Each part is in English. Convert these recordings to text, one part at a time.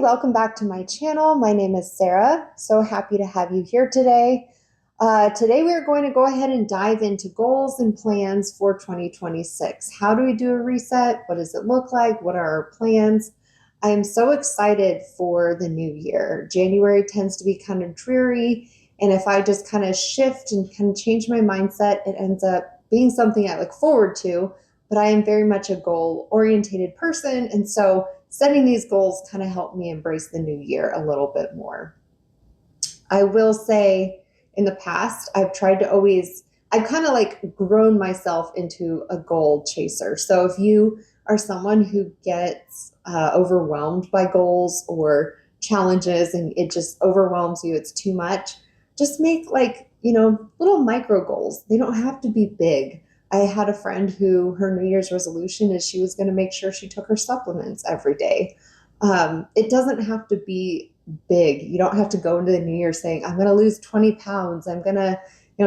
welcome back to my channel. My name is Sarah. So happy to have you here today. Today we are going to go ahead and dive into goals and plans for 2026. How do we do a reset? What does it look like? What are our plans? I am so excited for the new year. January tends to be kind of dreary, and if I just kind of shift and kind of change my mindset, it ends up being something I look forward to. But I am very much a goal-oriented person, and so setting these goals kind of helped me embrace the new year a little bit more. I will say in the past, I've kind of like grown myself into a goal chaser. So if you are someone who gets overwhelmed by goals or challenges and it just overwhelms you, it's too much, just make little micro goals. They don't have to be big. I had a friend who her New Year's resolution is she was going to make sure she took her supplements every day. It doesn't have to be big. You don't have to go into the new year saying, I'm going to lose 20 pounds. I'm going to,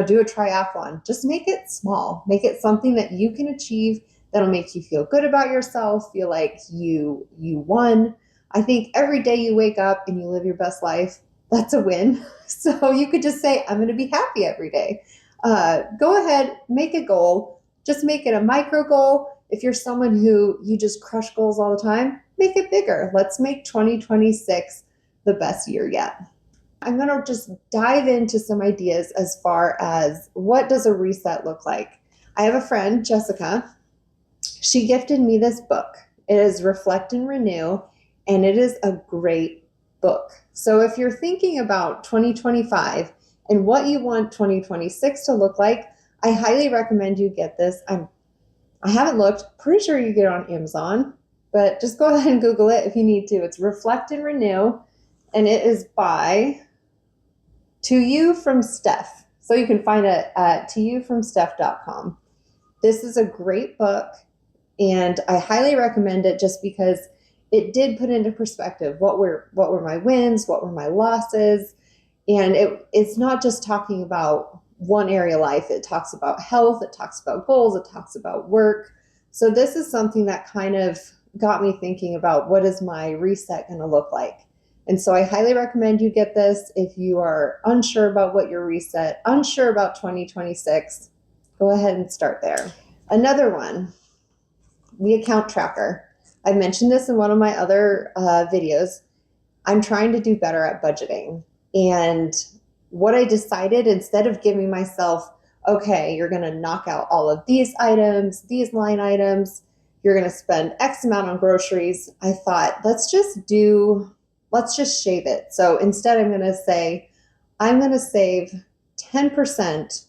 do a triathlon. Just make it small. Make it something that you can achieve that'll make you feel good about yourself, feel like you won. I think every day you wake up and you live your best life, that's a win. So you could just say, I'm going to be happy every day. Go ahead, make a goal. Just make it a micro goal. If you're someone who you just crush goals all the time, make it bigger. Let's make 2026 the best year yet. I'm going to just dive into some ideas as far as what does a reset look like. I have a friend, Jessica. She gifted me this book. It is Reflect and Renew, and it is a great book. So if you're thinking about 2025 and what you want 2026 to look like, I highly recommend you get this. I haven't looked, pretty sure you get it on Amazon, but just go ahead and Google it if you need to. It's Reflect and Renew, and it is by To You from Steph. So you can find it at toyoufromsteph.com. This is a great book, and I highly recommend it just because it did put into perspective what were my wins, what were my losses. And it's not just talking about one area of life. It talks about health. It talks about goals. It talks about work. So this is something that kind of got me thinking about what is my reset going to look like. And so I highly recommend you get this if you are unsure about what your reset, unsure about 2026, go ahead and start there. Another one, the account tracker. I mentioned this in one of my other videos. I'm trying to do better at budgeting. And what I decided, instead of giving myself, okay, you're going to knock out all of these items, these line items, you're going to spend X amount on groceries, I thought, let's just shave it. So instead, I'm going to say, I'm going to save 10%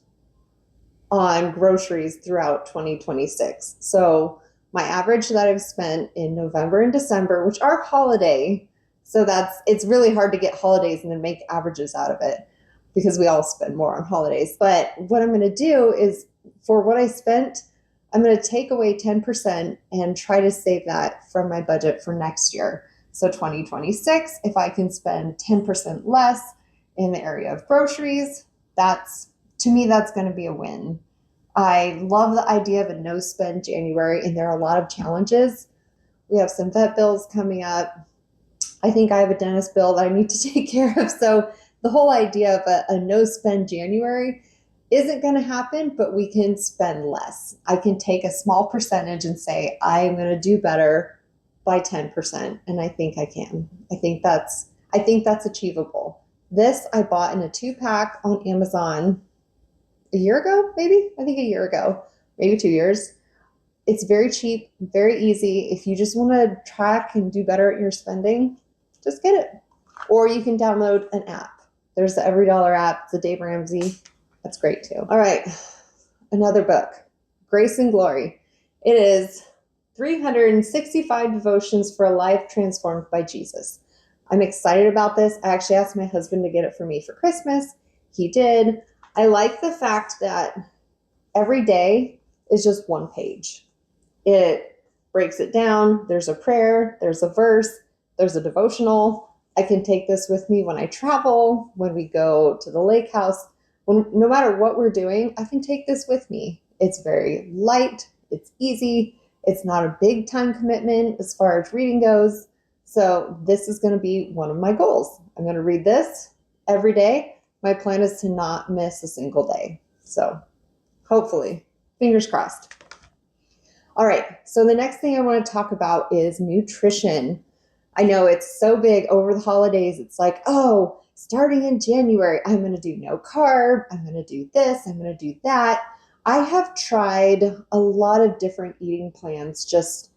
on groceries throughout 2026. So my average that I've spent in November and December, which are holiday, so it's really hard to get holidays and then make averages out of it because we all spend more on holidays. But what I'm going to do is, for what I spent, I'm going to take away 10% and try to save that from my budget for next year. So 2026, if I can spend 10% less in the area of groceries, to me, that's going to be a win. I love the idea of a no spend January, and there are a lot of challenges. We have some vet bills coming up. I think I have a dentist bill that I need to take care of. So the whole idea of a no spend January isn't going to happen, but we can spend less. I can take a small percentage and say, I'm going to do better by 10%. And I think I can. I think that's achievable. This I bought in a 2-pack on Amazon a year ago, maybe? I think a year ago, maybe 2 years. It's very cheap, very easy. If you just want to track and do better at your spending, just get it. Or you can download an app. There's the EveryDollar app. It's a Dave Ramsey. That's great too. All right, another book, Grace and Glory. It is 365 devotions for a life transformed by Jesus. I'm excited about this. I actually asked my husband to get it for me for Christmas. He did. I like the fact that every day is just one page. It breaks it down. There's a prayer, there's a verse, there's a devotional. I can take this with me when I travel, when we go to the lake house. No matter what we're doing, I can take this with me. It's very light. It's easy. It's not a big time commitment as far as reading goes. So this is going to be one of my goals. I'm going to read this every day. My plan is to not miss a single day. So hopefully, fingers crossed. All right, so the next thing I want to talk about is nutrition. I know it's so big over the holidays. It's like, oh, starting in January, I'm going to do no carb. I'm going to do this. I'm going to do that. I have tried a lot of different eating plans, just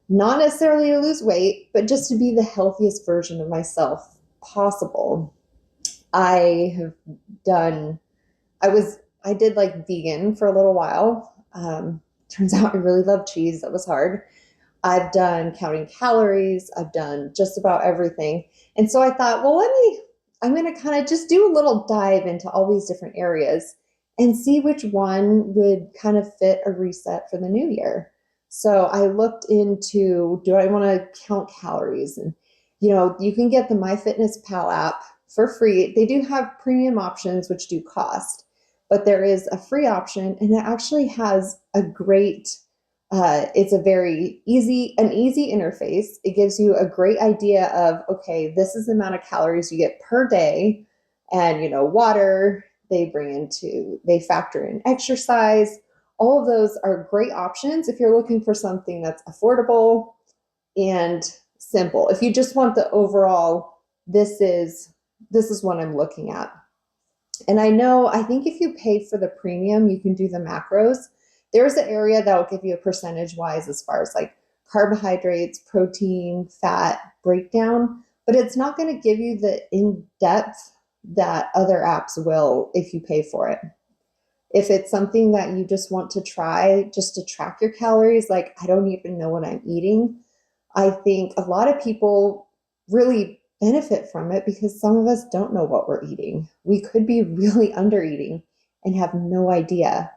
not necessarily to lose weight, but just to be the healthiest version of myself possible. I have done, I did like vegan for a little while. Turns out I really love cheese. That was hard. I've done counting calories. I've done just about everything. And so I thought, well, I'm going to kind of just do a little dive into all these different areas and see which one would kind of fit a reset for the new year. So I looked into, do I want to count calories? And, you can get the MyFitnessPal app for free. They do have premium options, which do cost, but there is a free option, and it actually has a great it's an easy interface. It gives you a great idea of, okay, this is the amount of calories you get per day. And, water, they factor in exercise. All of those are great options if you're looking for something that's affordable and simple. If you just want the overall, this is what I'm looking at. And I think if you pay for the premium, you can do the macros. There's an area that will give you a percentage wise as far as like carbohydrates, protein, fat breakdown, but it's not going to give you the in-depth that other apps will if you pay for it. If it's something that you just want to try just to track your calories, like I don't even know what I'm eating, I think a lot of people really benefit from it because some of us don't know what we're eating. We could be really under eating and have no idea,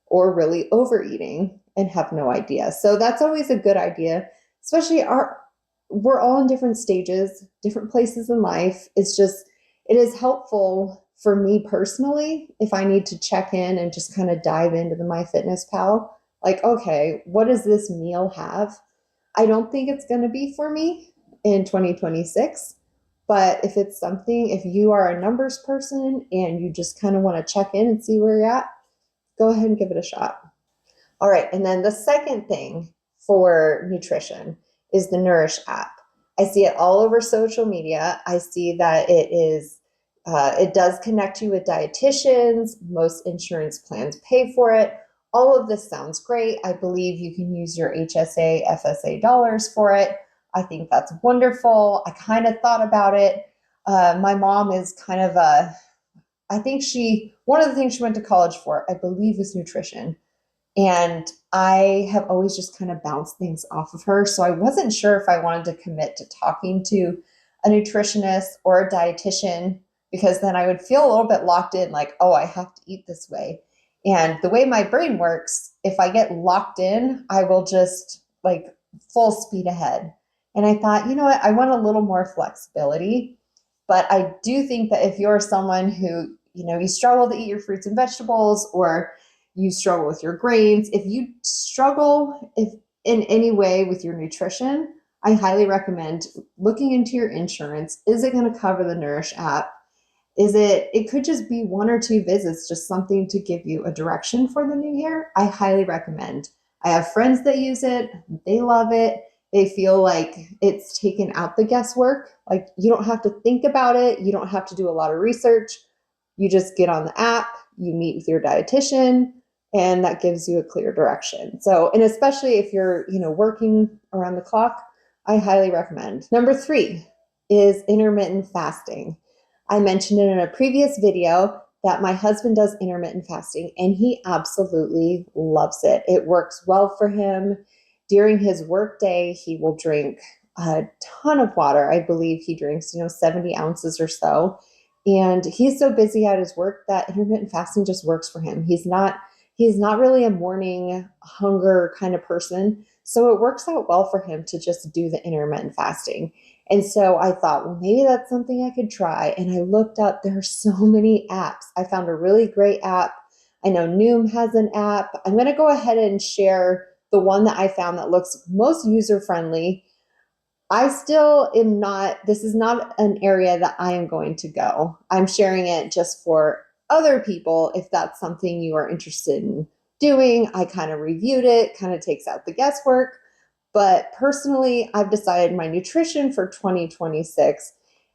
or really overeating and have no idea. So that's always a good idea, especially we're all in different stages, different places in life. It is helpful for me personally if I need to check in and just kind of dive into the MyFitnessPal. Like, okay, what does this meal have? I don't think it's going to be for me in 2026. But if you are a numbers person and you just kind of want to check in and see where you're at, go ahead and give it a shot. All right. And then the second thing for nutrition is the Nourish app. I see it all over social media. I see that it does connect you with dietitians. Most insurance plans pay for it. All of this sounds great. I believe you can use your HSA, FSA dollars for it. I think that's wonderful. I kind of thought about it. My mom is kind of one of the things she went to college for, I believe, was nutrition. And I have always just kind of bounced things off of her. So I wasn't sure if I wanted to commit to talking to a nutritionist or a dietitian, because then I would feel a little bit locked in, like, oh, I have to eat this way. And the way my brain works, if I get locked in, I will just like full speed ahead. And I thought, you know what, I want a little more flexibility. But I do think that if you're someone who, you struggle to eat your fruits and vegetables, or you struggle with your grains, if you struggle in any way with your nutrition, I highly recommend looking into your insurance. Is it going to cover the Nourish app? It could just be 1 or 2 visits, just something to give you a direction for the new year. I highly recommend. I have friends that use it. They love it. They feel like it's taken out the guesswork. Like, you don't have to think about it. You don't have to do a lot of research. You just get on the app, you meet with your dietitian, and that gives you a clear direction. So, and especially if you're, working around the clock, I highly recommend. Number 3 is intermittent fasting. I mentioned it in a previous video that my husband does intermittent fasting, and he absolutely loves it. It works well for him. During his work day, he will drink a ton of water. I believe he drinks, 70 ounces or so. And he's so busy at his work that intermittent fasting just works for him. He's not really a morning hunger kind of person. So it works out well for him to just do the intermittent fasting. And so I thought, well, maybe that's something I could try. And I looked up, there are so many apps. I found a really great app. I know Noom has an app. I'm going to go ahead and share the one that I found that looks most user-friendly. I still am not, this is not an area that I am going to go. I'm sharing it just for other people if that's something you are interested in doing. I kind of reviewed it, kind of takes out the guesswork. But personally, I've decided my nutrition for 2026,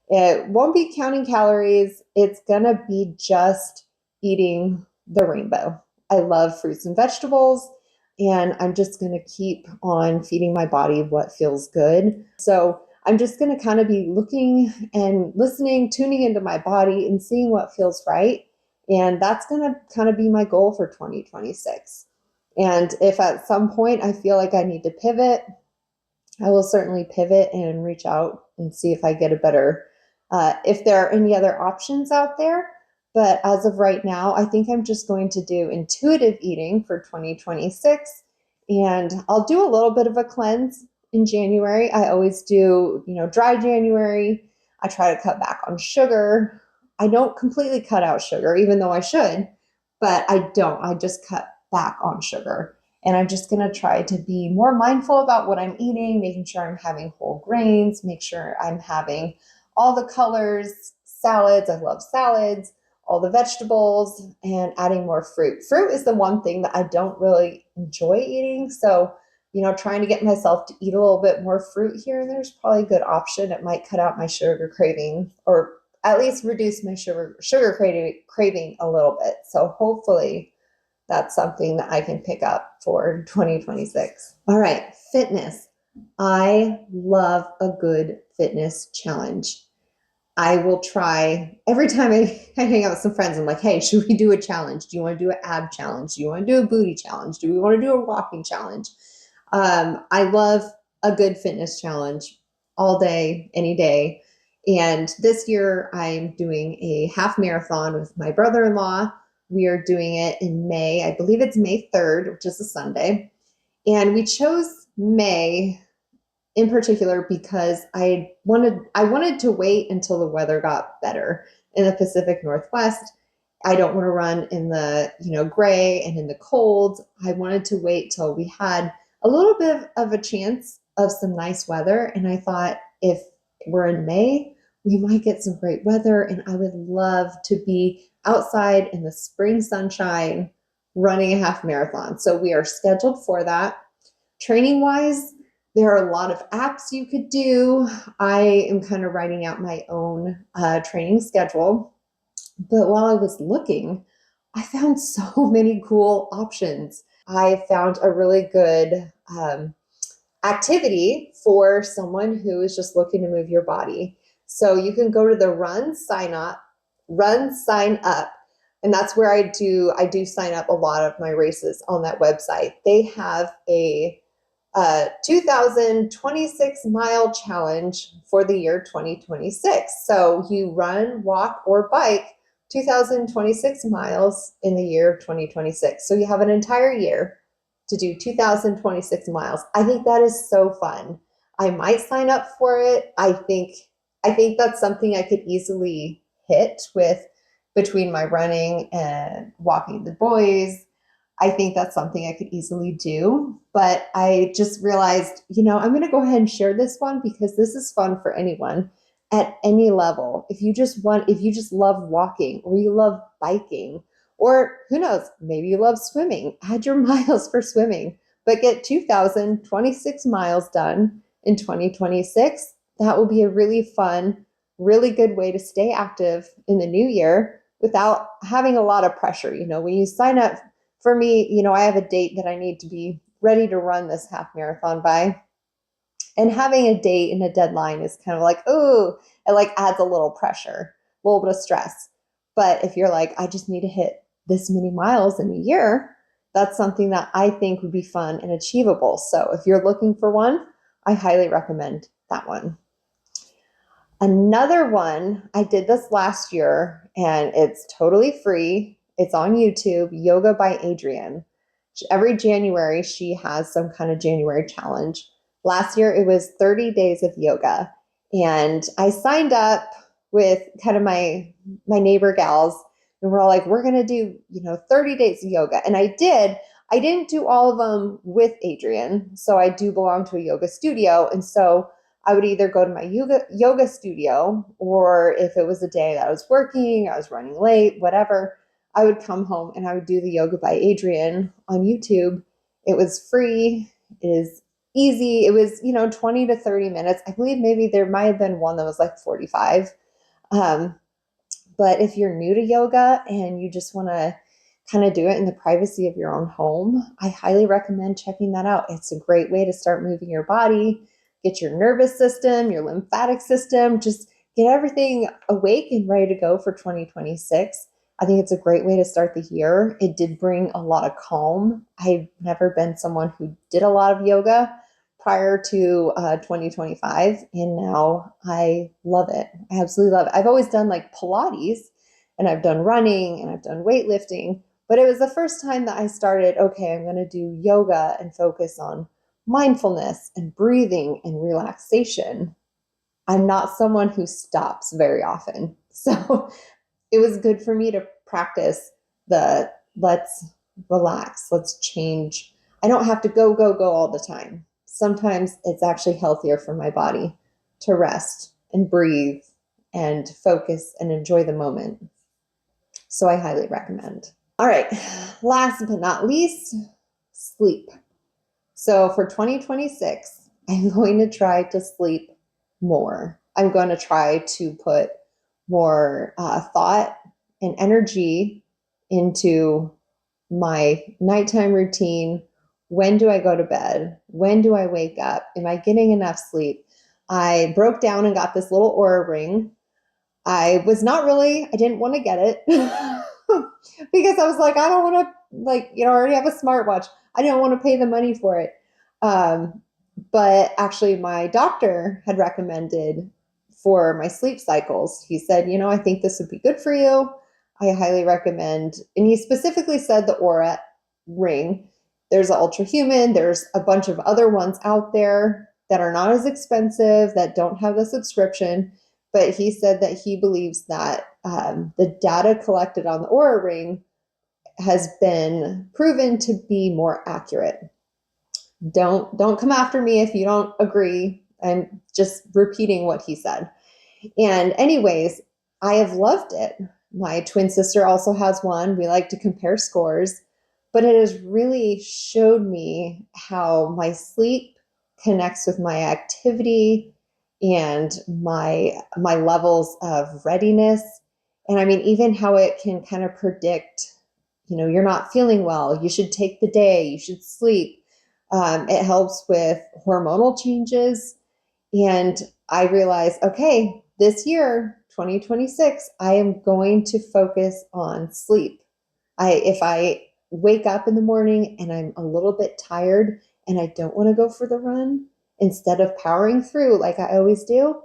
it won't be counting calories. It's going to be just eating the rainbow. I love fruits and vegetables, and I'm just going to keep on feeding my body what feels good. So I'm just going to kind of be looking and listening, tuning into my body and seeing what feels right. And that's going to kind of be my goal for 2026. And if at some point I feel like I need to pivot, I will certainly pivot and reach out and see if I get a better, if there are any other options out there. But as of right now, I think I'm just going to do intuitive eating for 2026. And I'll do a little bit of a cleanse in January. I always do, dry January. I try to cut back on sugar. I don't completely cut out sugar, even though I should, but I don't. I just cut back on sugar. And I'm just going to try to be more mindful about what I'm eating, making sure I'm having whole grains, make sure I'm having all the colors, salads. I love salads, all the vegetables, and adding more fruit. Fruit is the one thing that I don't really enjoy eating. So, trying to get myself to eat a little bit more fruit here and there is probably a good option. It might cut out my sugar craving, or at least reduce my sugar craving a little bit. So hopefully that's something that I can pick up for 2026. All right, fitness. I love a good fitness challenge. I will try every time I hang out with some friends. I'm like, hey, should we do a challenge? Do you want to do an ab challenge? Do you want to do a booty challenge? Do we want to do a walking challenge? I love a good fitness challenge all day, any day. And this year I'm doing a half marathon with my brother-in-law. We are doing it in May. I believe it's May 3rd, which is a Sunday. And we chose May in particular because I wanted to wait until the weather got better in the Pacific Northwest. I don't want to run in the, gray and in the cold. I wanted to wait till we had a little bit of a chance of some nice weather. And I thought if we're in May, we might get some great weather. And I would love to be outside in the spring sunshine running a half marathon. So we are scheduled for that. Training wise, there are a lot of apps you could do. I am kind of writing out my own training schedule. But while I was looking, I found so many cool options. I found a really good activity for someone who is just looking to move your body. So you can go to the Run Sign Up, and that's where I do sign up a lot of my races on that website. They have a 2026 mile challenge for the year 2026. So you run, walk, or bike 2026 miles in the year 2026. So you have an entire year to do 2026 miles. I think that is so fun. I might sign up for it. I think that's something I could easily hit with between my running and walking the boys. I think that's something I could easily do, but I just realized, I'm going to go ahead and share this one because this is fun for anyone at any level. If you just love walking, or you love biking, or who knows, maybe you love swimming, add your miles for swimming, but get 2026 miles done in 2026. That will be a really fun, really good way to stay active in the new year without having a lot of pressure. When you sign up, for me, I have a date that I need to be ready to run this half marathon by. And having a date and a deadline is kind of like, oh, it like adds a little pressure, a little bit of stress. But if you're like, I just need to hit this many miles in a year, that's something that I think would be fun and achievable. So if you're looking for one, I highly recommend that one. Another one, I did this last year and it's totally free. It's on YouTube, Yoga by Adriene. Every January, she has some kind of January challenge. Last year, it was 30 days of yoga. And I signed up with kind of my neighbor gals, and we're all like, we're going to do, 30 days of yoga. And I did. I didn't do all of them with Adriene. So I do belong to a yoga studio. And so I would either go to my yoga studio, or if it was a day that I was working, I was running late, whatever, I would come home and I would do the Yoga by Adriene on YouTube. It was free. It is easy. It was, 20 to 30 minutes. I believe maybe there might have been one that was like 45. Um, but if you're new to yoga and you just want to kind of do it in the privacy of your own home, I highly recommend checking that out. It's a great way to start moving your body, get your nervous system, your lymphatic system, just get everything awake and ready to go for 2026. I think it's a great way to start the year. It did bring a lot of calm. I've never been someone who did a lot of yoga prior to 2025, and now I love it. I absolutely love it. I've always done like Pilates, and I've done running, and I've done weightlifting, but it was the first time that I started, okay, I'm going to do yoga and focus on mindfulness and breathing and relaxation. I'm not someone who stops very often. So it was good for me to practice the let's relax, let's change. I don't have to go, go, go all the time. Sometimes it's actually healthier for my body to rest and breathe and focus and enjoy the moment. So I highly recommend. All right, last but not least, sleep. So for 2026, I'm going to try to sleep more. I'm going to try to put more thought and energy into my nighttime routine. When do I go to bed? When do I wake up? Am I getting enough sleep? I broke down and got this little Aura ring. I didn't want to get it because I was like, I don't want to, I already have a smartwatch. I didn't want to pay the money for it. But actually my doctor had recommended for my sleep cycles. He said, I think this would be good for you. I highly recommend. And he specifically said the Aura ring. There's an Ultra Human. There's a bunch of other ones out there that are not as expensive, that don't have the subscription. But he said that he believes that the data collected on the Aura ring has been proven to be more accurate. Don't come after me if you don't agree. I'm just repeating what he said. And anyways, I have loved it. My twin sister also has one. We like to compare scores, but it has really showed me how my sleep connects with my activity and my levels of readiness. And I mean, even how it can kind of predict, you're not feeling well, you should take the day, you should sleep. It helps with hormonal changes. And I realized, okay, this year, 2026, I am going to focus on sleep. If I wake up in the morning and I'm a little bit tired and I don't want to go for the run, instead of powering through like I always do,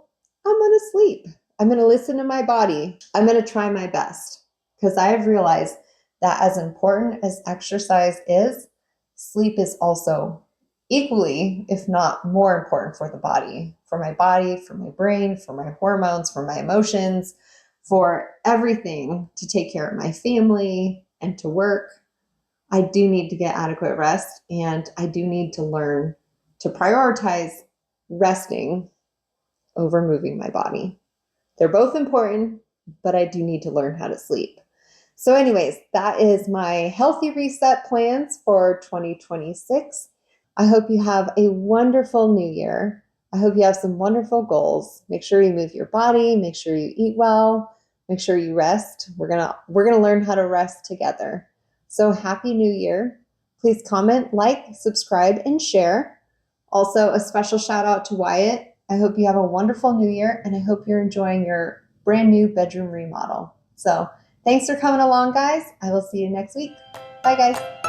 I'm going to sleep. I'm going to listen to my body. I'm going to try my best, because I have realized that as important as exercise is, sleep is also equally, if not more important for the body, for my brain, for my hormones, for my emotions, for everything, to take care of my family and to work. I do need to get adequate rest, and I do need to learn to prioritize resting over moving my body. They're both important, but I do need to learn how to sleep. So anyways, that is my healthy reset plans for 2026. I hope you have a wonderful new year. I hope you have some wonderful goals. Make sure you move your body, make sure you eat well, make sure you rest. We're going to learn how to rest together. So happy new year. Please comment, like, subscribe, and share. Also, a special shout out to Wyatt. I hope you have a wonderful new year, and I hope you're enjoying your brand new bedroom remodel. So thanks for coming along, guys. I will see you next week. Bye, guys.